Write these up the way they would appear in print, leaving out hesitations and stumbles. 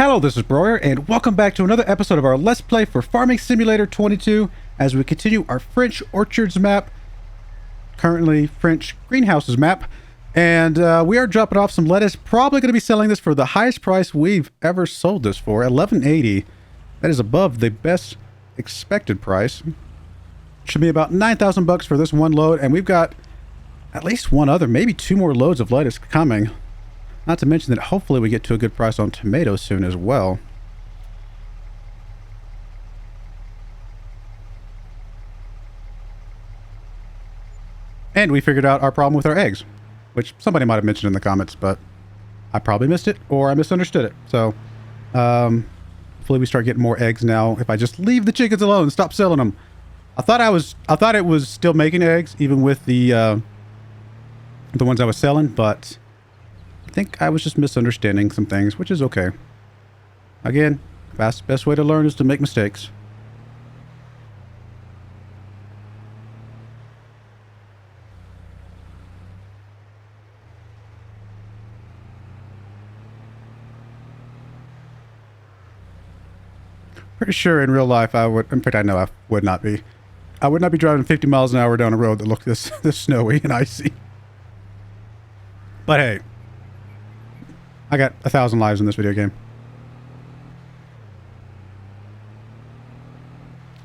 Hello, this is Broyar, and welcome back to another episode of our Let's Play for Farming Simulator 22 as we continue our French orchards map, currently French greenhouses map, and we are dropping off some lettuce, probably going to be selling this for the highest price we've ever sold this for, $11.80. That is above the best expected price. Should be about 9,000 bucks for this one load, and we've got at least one other, maybe two more loads of lettuce coming. Not to mention that hopefully we get to a good price on tomatoes soon as well. And we figured out our problem with our eggs, which somebody might have mentioned in the comments, but I probably missed it or I misunderstood it. So, hopefully we start getting more eggs now if I just leave the chickens alone and stop selling them. I thought it was still making eggs even with the ones I was selling, but I think I was just misunderstanding some things, which is okay. Again, best way to learn is to make mistakes. Pretty sure in real life I would, in fact I know I would not be. I would not be driving 50 miles an hour down a road that looked this snowy and icy. But hey, I got 1,000 lives in this video game.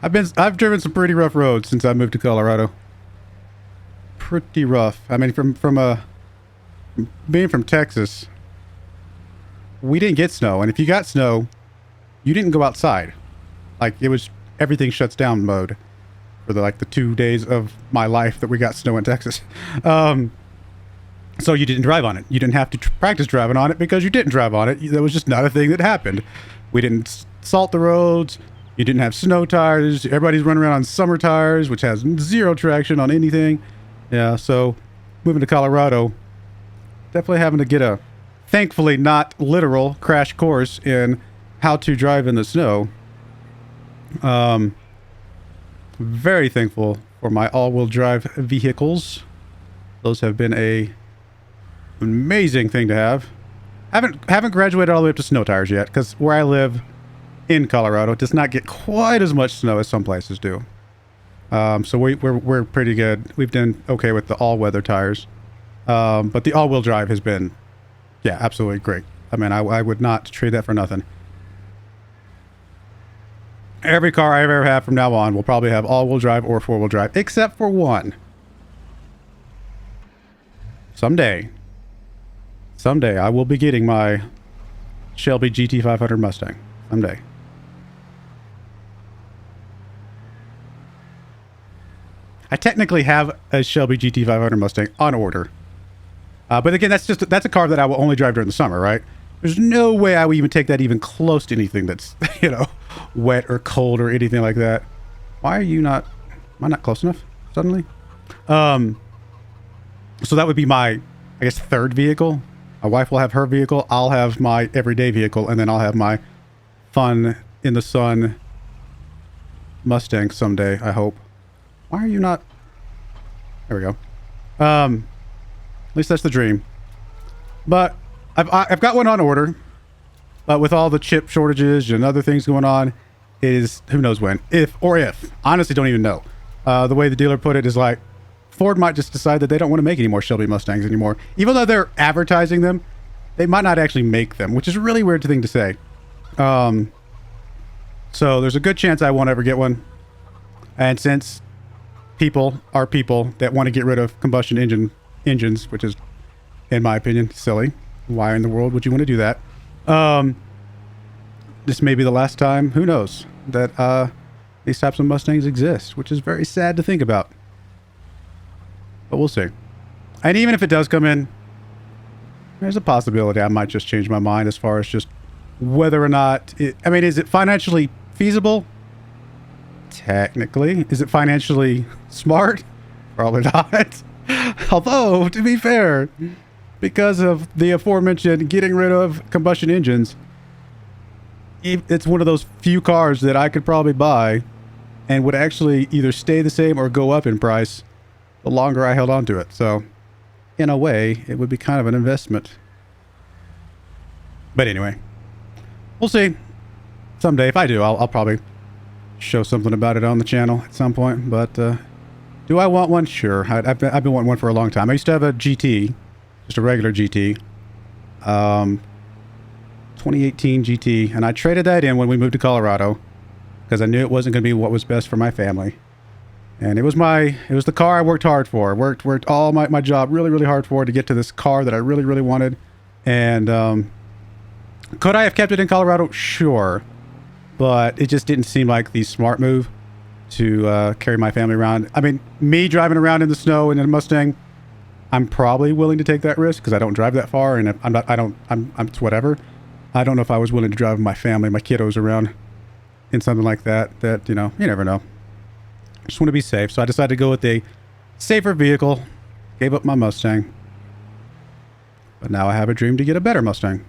I've driven some pretty rough roads since I moved to Colorado. Pretty rough. I mean, being from Texas, we didn't get snow, and if you got snow, you didn't go outside. Like, it was everything shuts down mode for the 2 days of my life that we got snow in Texas. So you didn't drive on it. You didn't have to practice driving on it because you didn't drive on it. That was just not a thing that happened. We didn't salt the roads. You didn't have snow tires. Everybody's running around on summer tires, which has zero traction on anything. Yeah, so moving to Colorado, definitely having to get a, thankfully not literal, crash course in how to drive in the snow. Very thankful for my all-wheel drive vehicles. Those have been a amazing thing to have. Haven't graduated all the way up to snow tires yet, because where I live in Colorado does not get quite as much snow as some places do. So we're pretty good. We've done okay with the all-weather tires, but the all-wheel drive has been, yeah, absolutely great. I mean, I would not trade that for nothing. Every car I ever have from now on will probably have all-wheel drive or four-wheel drive, except for one. Someday I will be getting my Shelby GT500 Mustang. Someday. I technically have a Shelby GT500 Mustang on order. But again, that's a car that I will only drive during the summer, right? There's no way I would even take that even close to anything that's, wet or cold or anything like that. Why are you not... Am I not close enough suddenly? So that would be my, I guess, third vehicle. My wife will have her vehicle. I'll have my everyday vehicle, and then I'll have my fun in the sun Mustang someday, I hope. Why are you not... There we go. At least that's the dream. But I've got one on order. But with all the chip shortages and other things going on, it is who knows when. If. Honestly, don't even know. The way the dealer put it is like, Ford might just decide that they don't want to make any more Shelby Mustangs anymore. Even though they're advertising them, they might not actually make them, which is a really weird thing to say. So there's a good chance I won't ever get one. And since people are people that want to get rid of combustion engines, which is, in my opinion, silly. Why in the world would you want to do that? This may be the last time, who knows, that these types of Mustangs exist, which is very sad to think about. But we'll see. And even if it does come in, there's a possibility I might just change my mind as far as just whether or not I mean, is it financially feasible? Technically. Is it financially smart? Probably not. Although, to be fair, because of the aforementioned getting rid of combustion engines, it's one of those few cars that I could probably buy and would actually either stay the same or go up in price the longer I held on to it. So, in a way, it would be kind of an investment. But anyway, We'll see. Someday, if I do, I'll probably show something about it on the channel at some point. But do I want one? Sure. I've been wanting one for a long time. I used to have a GT, just a regular GT, 2018 GT, and I traded that in when we moved to Colorado because I knew it wasn't going to be what was best for my family. And it was the car I worked hard for. Worked all my job really hard for to get to this car that I really wanted. And could I have kept it in Colorado? Sure. But it just didn't seem like the smart move to carry my family around. I mean, me driving around in the snow in a Mustang, I'm probably willing to take that risk because I don't drive that far, and it's whatever. I don't know if I was willing to drive my family, my kiddos around in something like that, you know, you never know. I just want to be safe, so I decided to go with a safer vehicle, gave up my Mustang. But now I have a dream to get a better Mustang.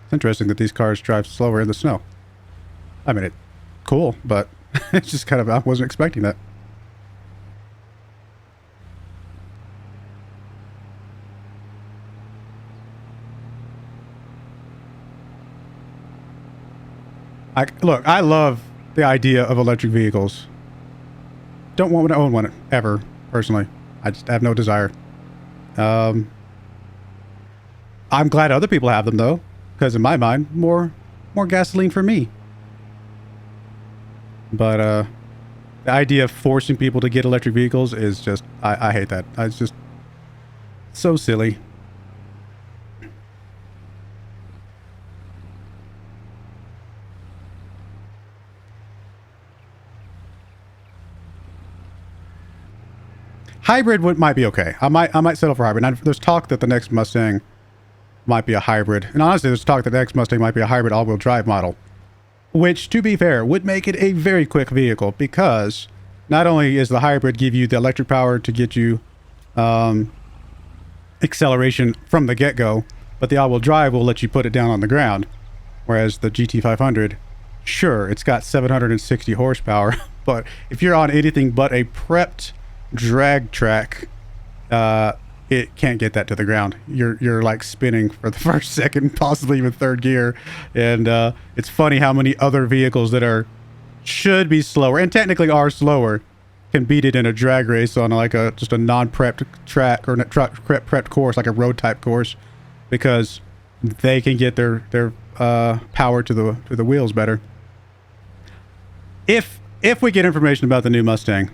It's interesting that these cars drive slower in the snow. I mean, it's cool, but it's just kind of, I wasn't expecting that. Look, I love the idea of electric vehicles. Don't want to own one ever, personally. I just have no desire. I'm glad other people have them, though. Because in my mind, more gasoline for me. But the idea of forcing people to get electric vehicles is just, I hate that. It's just so silly. Hybrid might be okay. I might settle for hybrid. Now, there's talk that the next Mustang might be a hybrid. And honestly, there's talk that the next Mustang might be a hybrid all-wheel drive model. Which, to be fair, would make it a very quick vehicle because not only is the hybrid give you the electric power to get you acceleration from the get-go, but the all-wheel drive will let you put it down on the ground. Whereas the GT500, sure, it's got 760 horsepower, but if you're on anything but a prepped drag track, it can't get that to the ground. You're like spinning for the first, second, possibly even third gear. And it's funny how many other vehicles that should be slower and technically are slower can beat it in a drag race on like just a non-prepped track or prepped course, like a road type course, because they can get their power to the wheels better. If we get information about the new Mustang,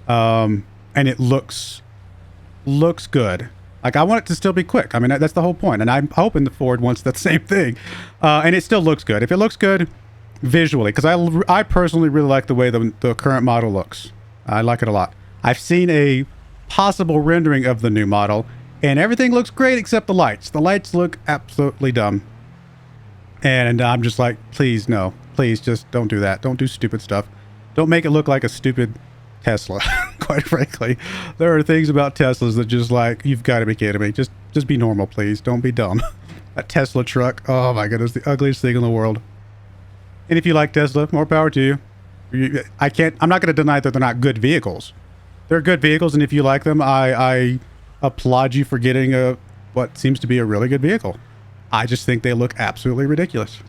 and it looks good. Like, I want it to still be quick. I mean, that's the whole point. And I'm hoping the Ford wants that same thing. And it still looks good. If it looks good visually, because I personally really like the way the current model looks. I like it a lot. I've seen a possible rendering of the new model, and everything looks great except the lights. The lights look absolutely dumb. And I'm just like, please, no. Please, just don't do that. Don't do stupid stuff. Don't make it look like a stupid Tesla. Quite frankly, there are things about Teslas that just like, you've got to be kidding me. Just be normal, please. Don't be dumb. That Tesla truck, oh my goodness, the ugliest thing in the world. And if you like Tesla, more power to you. I'm not going to deny that they're not good vehicles. They're good vehicles, and if you like them, I applaud you for getting what seems to be a really good vehicle. I just think they look absolutely ridiculous.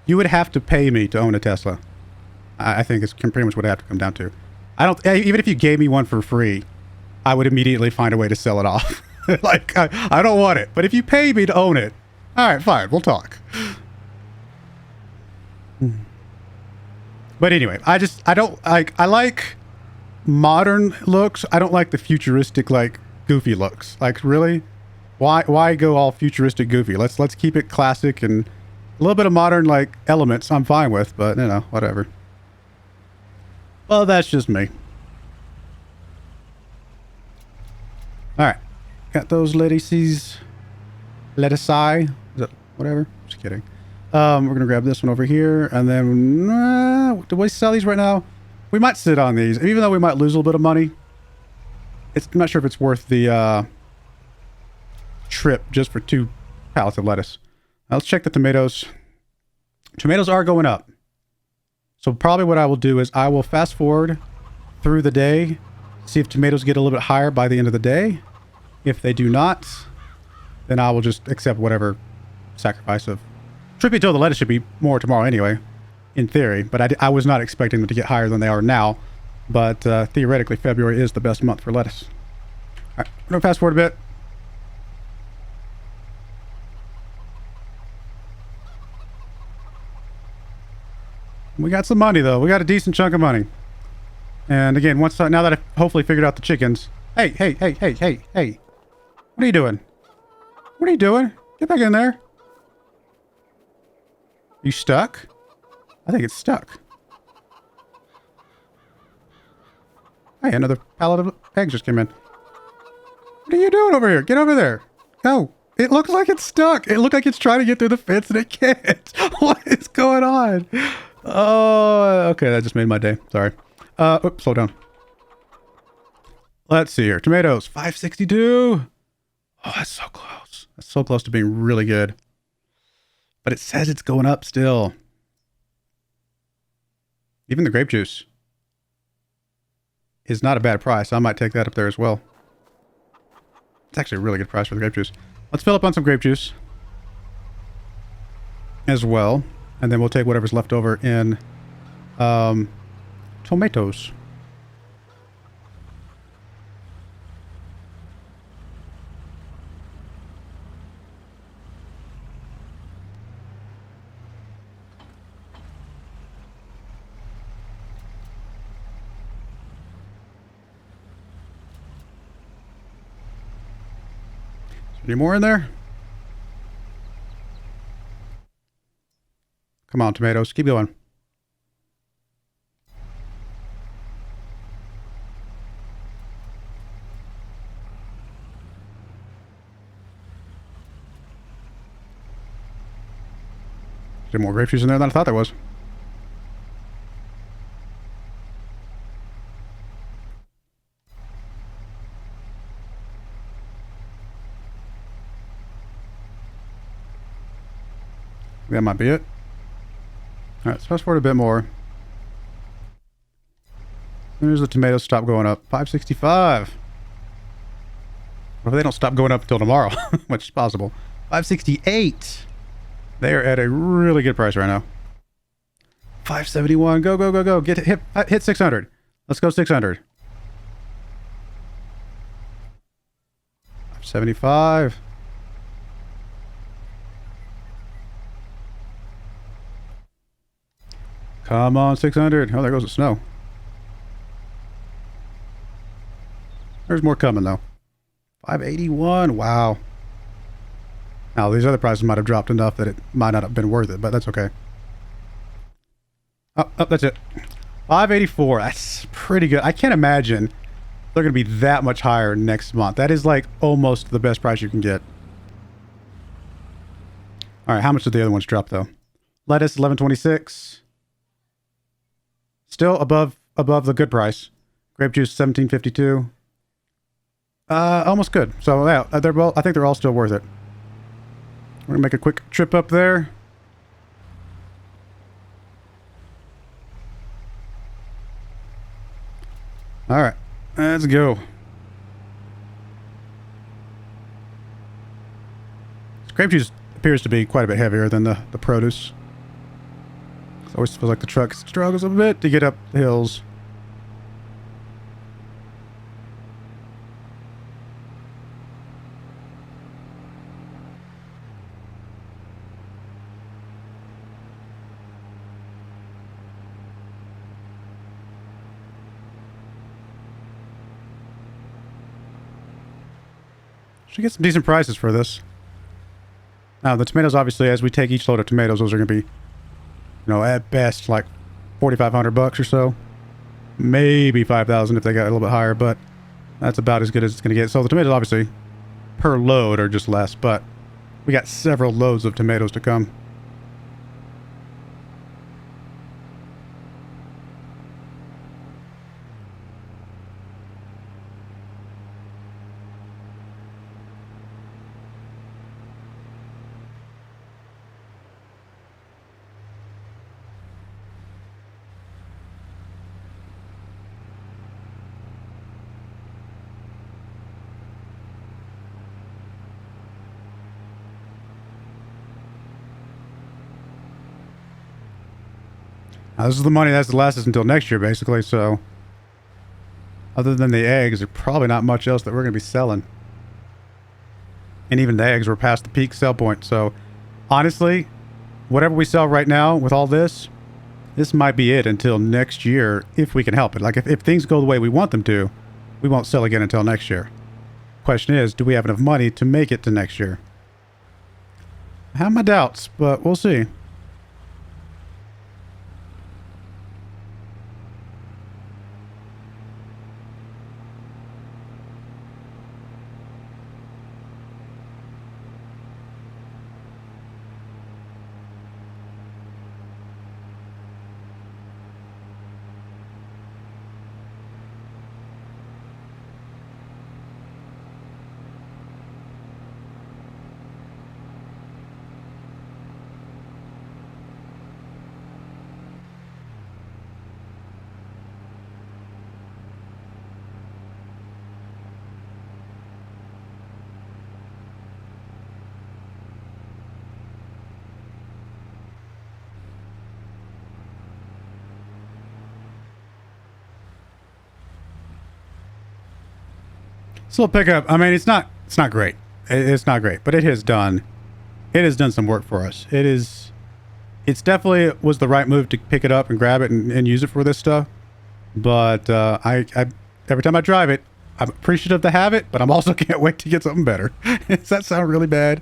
You would have to pay me to own a Tesla. I think it's pretty much what it have to come down to. Even if you gave me one for free, I would immediately find a way to sell it off. Like, I don't want it, but if you pay me to own it, all right, fine, we'll talk. But anyway, I like modern looks. I don't like the futuristic, like, goofy looks. Like, really? Why go all futuristic goofy? Let's keep it classic, and a little bit of modern, like, elements I'm fine with, but, you know, whatever. Well, that's just me. Alright. Got those lettuces. Lettucei. Is it whatever? Just kidding. We're going to grab this one over here, and then... do we sell these right now? We might sit on these, even though we might lose a little bit of money. I'm not sure if it's worth the trip just for 2 pallets of lettuce. Let's check the tomatoes. Tomatoes are going up. So probably what I will do is I will fast forward through the day, see if tomatoes get a little bit higher by the end of the day. If they do not, then I will just accept whatever sacrifice of... Truth be told, the lettuce should be more tomorrow anyway, in theory. But I was not expecting them to get higher than they are now. But theoretically, February is the best month for lettuce. All right, I'm going to fast forward a bit. We got some money, though. We got a decent chunk of money. And again, now that I've hopefully figured out the chickens... Hey, hey, hey, hey, hey, hey. What are you doing? What are you doing? Get back in there. You stuck? I think it's stuck. Hey, another pallet of eggs just came in. What are you doing over here? Get over there. Go. It looks like it's stuck. It looked like it's trying to get through the fence and it can't. What is going on? Oh, okay. That just made my day. Sorry. Oops, slow down. Let's see here. Tomatoes, 562. Oh, that's so close. That's so close to being really good. But it says it's going up still. Even the grape juice is not a bad price. I might take that up there as well. It's actually a really good price for the grape juice. Let's fill up on some grape juice as well. And then we'll take whatever's left over in tomatoes. Any more in there? Come on, tomatoes. Keep going. Is there more grape juice in there than I thought there was? That might be it. All right, let's fast forward a bit more. There's the tomatoes stop going up. 565. What if they don't stop going up until tomorrow? Which is possible. 568. They are at a really good price right now. 571. Go, go, go, go. Hit 600. Let's go 600. 575. Come on, 600. Oh, there goes the snow. There's more coming, though. 581. Wow. Now, these other prices might have dropped enough that it might not have been worth it, but that's okay. Oh, that's it. 584. That's pretty good. I can't imagine they're going to be that much higher next month. That is like almost the best price you can get. All right, how much did the other ones drop, though? Lettuce, 1126. Still above the good price. Grape juice, 1752. Almost good. So yeah, I think they're all still worth it. We're gonna make a quick trip up there. All right, let's go. This grape juice appears to be quite a bit heavier than the produce. It always feels like the truck struggles a bit to get up the hills. Should get some decent prices for this. Now, the tomatoes, obviously, as we take each load of tomatoes, those are going to be, you know, at best, like $4,500 or so. Maybe 5,000 if they got a little bit higher, but that's about as good as it's going to get. So the tomatoes, obviously, per load are just less, but we got several loads of tomatoes to come. This is the money that's to last us until next year, basically, so... Other than the eggs, there's probably not much else that we're going to be selling. And even the eggs, we're past the peak sell point, so... Honestly, whatever we sell right now with all this, this might be it until next year, if we can help it. Like, if things go the way we want them to, we won't sell again until next year. Question is, do we have enough money to make it to next year? I have my doubts, but we'll see. This little pickup, I mean, it's not great. It's not great, but it has done some work for us. It's definitely was the right move to pick it up and grab it and use it for this stuff. But I every time I drive it, I'm appreciative to have it, but I'm also can't wait to get something better. Does that sound really bad?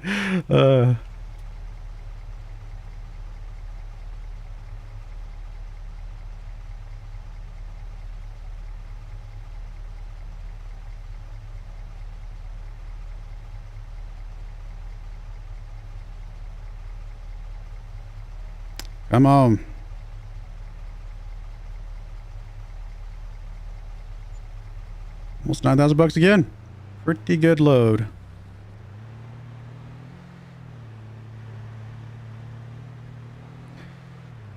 Come on. Almost 9,000 bucks again. Pretty good load.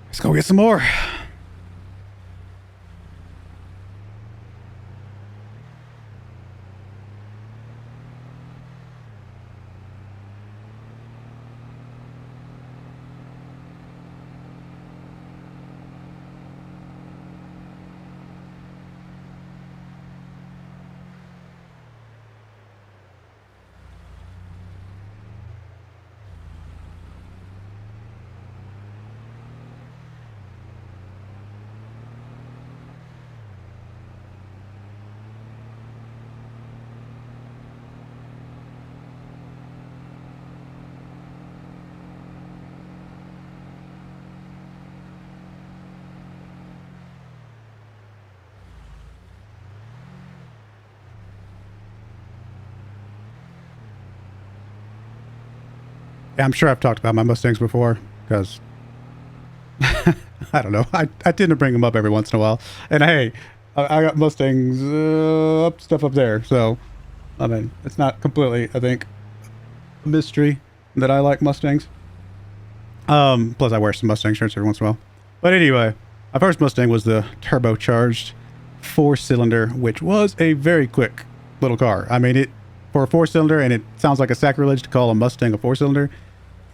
Let's go get some more. Yeah, I'm sure I've talked about my Mustangs before, because I don't know. I tend to bring them up every once in a while. And hey, I got Mustangs stuff up there, so I mean, it's not completely, I think, a mystery that I like Mustangs. Plus I wear some Mustang shirts every once in a while. But anyway, my first Mustang was the turbocharged 4-cylinder, which was a very quick little car. I mean, for a 4-cylinder, and it sounds like a sacrilege to call a Mustang a 4-cylinder,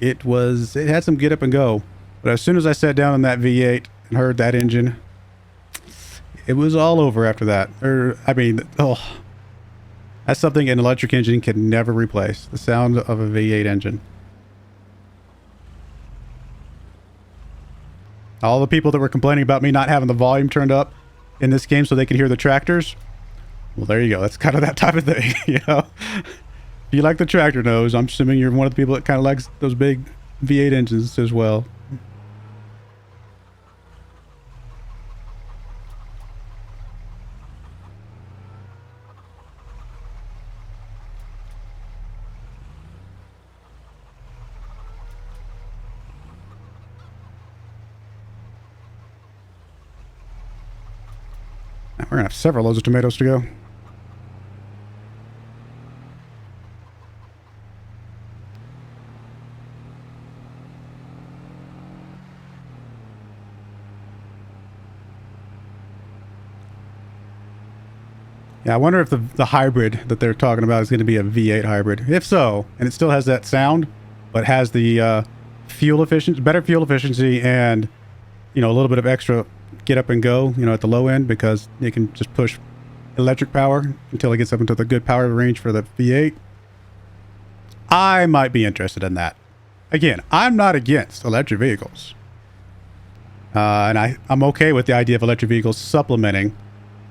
it had some get up and go. But as soon as I sat down in that V8 and heard that engine, it was all over after that. That's something an electric engine can never replace. The sound of a V8 engine. All the people that were complaining about me not having the volume turned up in this game so they could hear the tractors, well, there you go. That's kind of that type of thing, you know? If you like the tractor nose, I'm assuming you're one of the people that kind of likes those big V8 engines as well. We're gonna have several loads of tomatoes to go. Yeah, I wonder if the hybrid that they're talking about is going to be a V8 hybrid. If so, and it still has that sound, but has the better fuel efficiency, and you know, a little bit of extra get up and go, you know, at the low end, because it can just push electric power until it gets up into the good power range for the V8. I might be interested in that. Again, I'm not against electric vehicles. And I'm okay with the idea of electric vehicles supplementing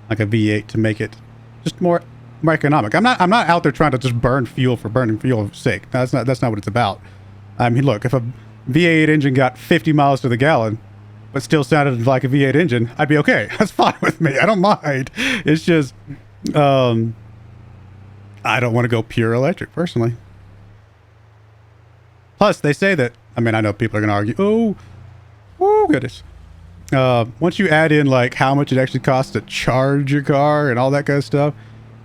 like a V8 to make it just more economic. I'm not out there trying to just burn fuel for burning fuel's sake. That's not what it's about. I mean, look, if a V8 engine got 50 miles to the gallon, but still sounded like a V8 engine, I'd be okay. That's fine with me. I don't mind. It's just, I don't want to go pure electric personally. Plus, they say that, I mean, I know people are going to argue, oh, goodness. Once you add in like how much it actually costs to charge your car and all that kind of stuff,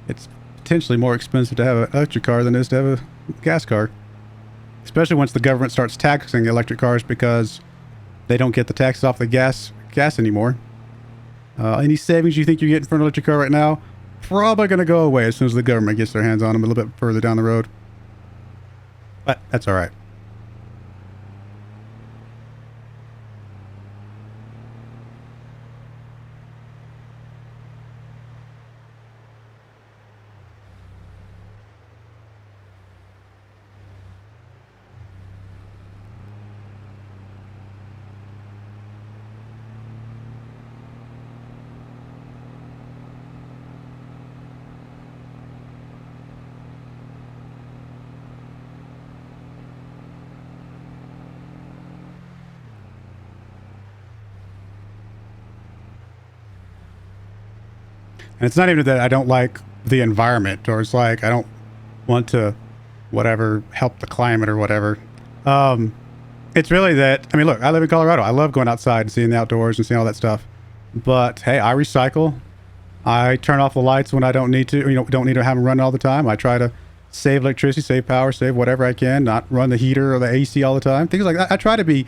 it's potentially more expensive to have an electric car than it is to have a gas car. Especially once the government starts taxing electric cars because they don't get the taxes off the gas anymore. Any savings you think you're getting from an electric car right now, probably going to go away as soon as the government gets their hands on them a little bit further down the road. But that's all right. And it's not even that I don't like the environment, or it's like I don't want to, whatever, help the climate or whatever. It's really that, I mean, look, I live in Colorado. I love going outside and seeing the outdoors and seeing all that stuff. But hey, I recycle. I turn off the lights when I don't need to, don't need to have them running all the time. I try to save electricity, save power, save whatever I can, not run the heater or the AC all the time. Things like that. I try to be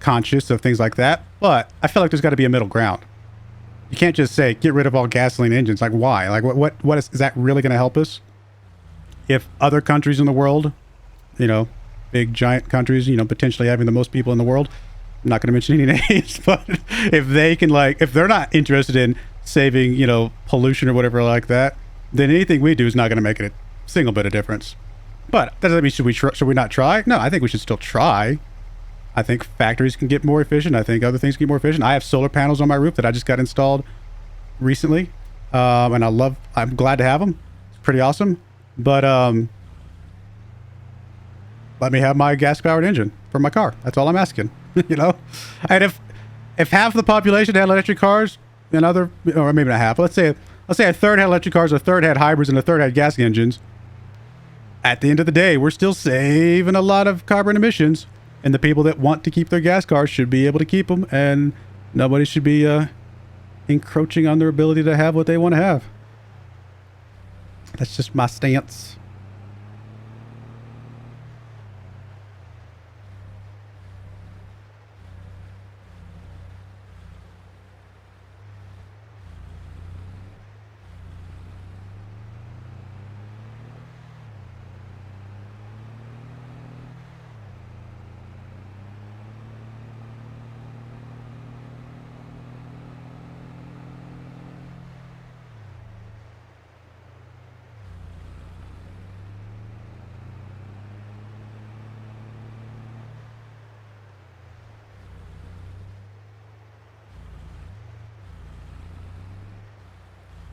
conscious of things like that, but I feel like there's got to be a middle ground. You can't just say, get rid of all gasoline engines. Like, why? Like, what is that really going to help us? If other countries in the world, big giant countries, potentially having the most people in the world, I'm not going to mention any names, but if they can, if they're not interested in saving, pollution or whatever like that, then anything we do is not going to make it a single bit of difference. But that doesn't mean should we not try? No, I think we should still try. I think factories can get more efficient. I think other things can get more efficient. I have solar panels on my roof that I just got installed recently, and I'm glad to have them. It's pretty awesome. But let me have my gas-powered engine for my car. That's all I'm asking. And if half the population had electric cars, and or maybe not half, let's say a third had electric cars, a third had hybrids, and a third had gas engines. At the end of the day, we're still saving a lot of carbon emissions. And the people that want to keep their gas cars should be able to keep them, and nobody should be encroaching on their ability to have what they want to have. That's just my stance.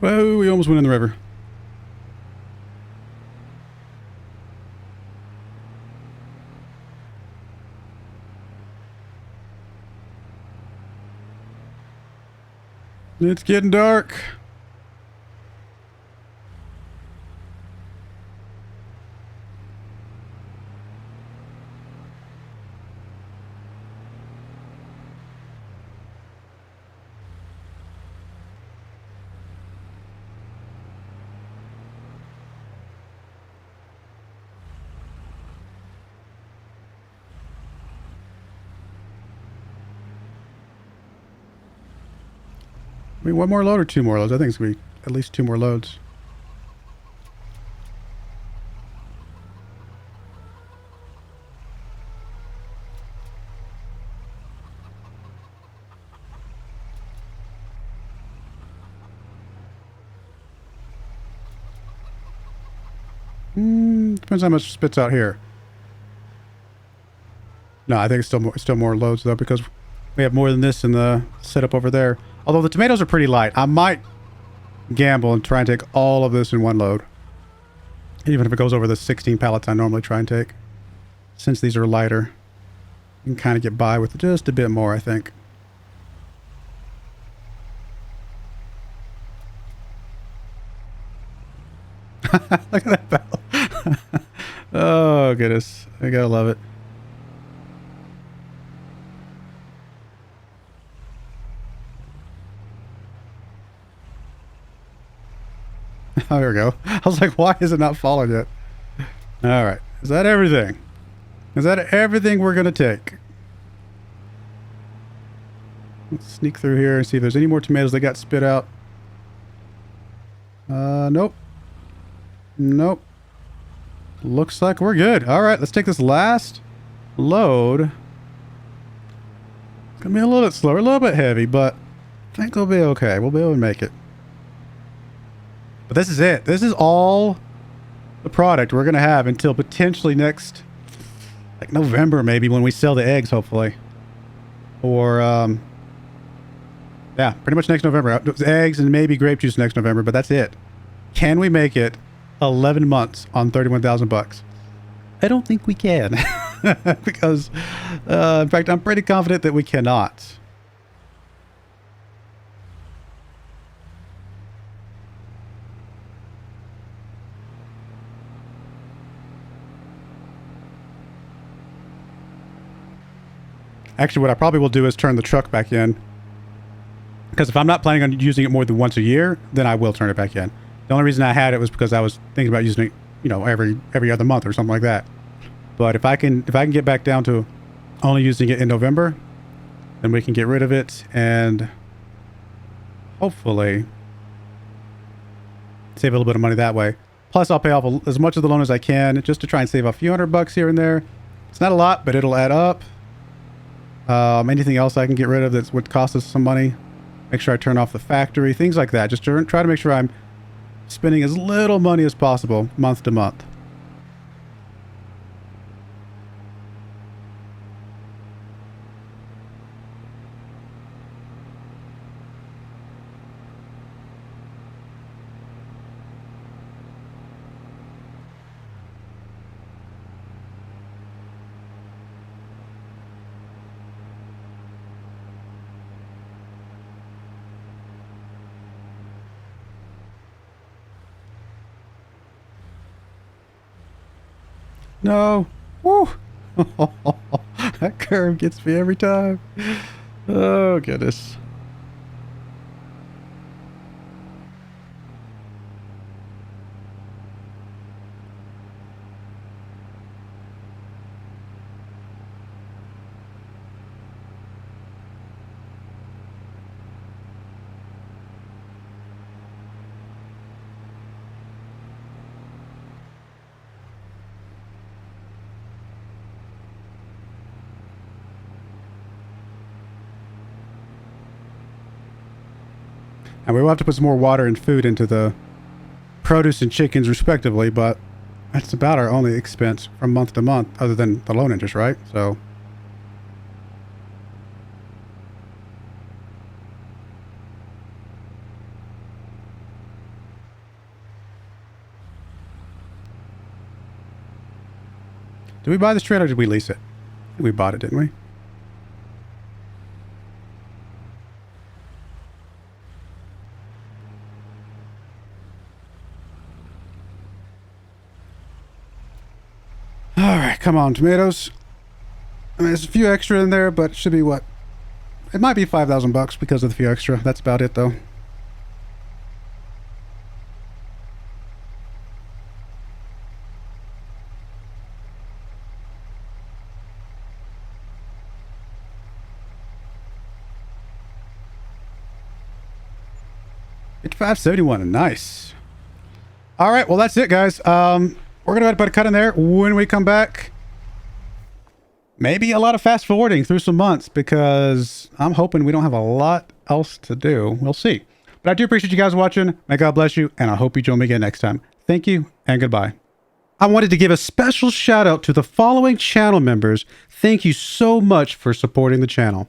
Whoa, we almost went in the river. It's getting dark. I mean, one more load or two more loads? I think it's going to be at least two more loads. Depends how much spits out here. No, I think it's still more loads though, because we have more than this in the setup over there. Although the tomatoes are pretty light. I might gamble and try and take all of this in one load. Even if it goes over the 16 pallets I normally try and take. Since these are lighter, you can kind of get by with just a bit more, I think. Look at that barrel. Oh, goodness. I gotta love it. Oh, there we go. I was like, why is it not falling yet? All right. Is that everything? Is that everything we're going to take? Let's sneak through here and see if there's any more tomatoes that got spit out. Nope. Nope. Looks like we're good. All right, let's take this last load. It's going to be a little bit slower, a little bit heavy, but I think we'll be okay. We'll be able to make it. But this is it. This is all the product we're going to have until potentially next, like November maybe, when we sell the eggs, hopefully. Or, yeah, pretty much next November. Eggs and maybe grape juice next November, but that's it. Can we make it 11 months on 31,000 bucks? I don't think we can. Because, in fact, I'm pretty confident that we cannot. Actually, what I probably will do is turn the truck back in. Because if I'm not planning on using it more than once a year, then I will turn it back in. The only reason I had it was because I was thinking about using it, you know, every other month or something like that. But if I can get back down to only using it in November, then we can get rid of it and hopefully save a little bit of money that way. Plus, I'll pay off as much of the loan as I can just to try and save a few $100 here and there. It's not a lot, but it'll add up. Anything else I can get rid of that would cost us some money. Make sure I turn off the factory, things like that. Just try to make sure I'm spending as little money as possible month to month. No. Woo. That curve gets me every time. Oh, goodness. And we will have to put some more water and food into the produce and chickens respectively, but that's about our only expense from month to month other than the loan interest, right? So did we buy this trailer or did we lease it? We bought it, didn't we? Alright, come on, tomatoes. I mean, there's a few extra in there, but it should be what? It might be 5,000 bucks because of the few extra. That's about it, though. It's 571. Nice. Alright, well, that's it, guys. We're going to put a cut in there. When we come back, maybe a lot of fast forwarding through some months because I'm hoping we don't have a lot else to do. We'll see. But I do appreciate you guys watching. May God bless you, and I hope you join me again next time. Thank you, and goodbye. I wanted to give a special shout out to the following channel members. Thank you so much for supporting the channel.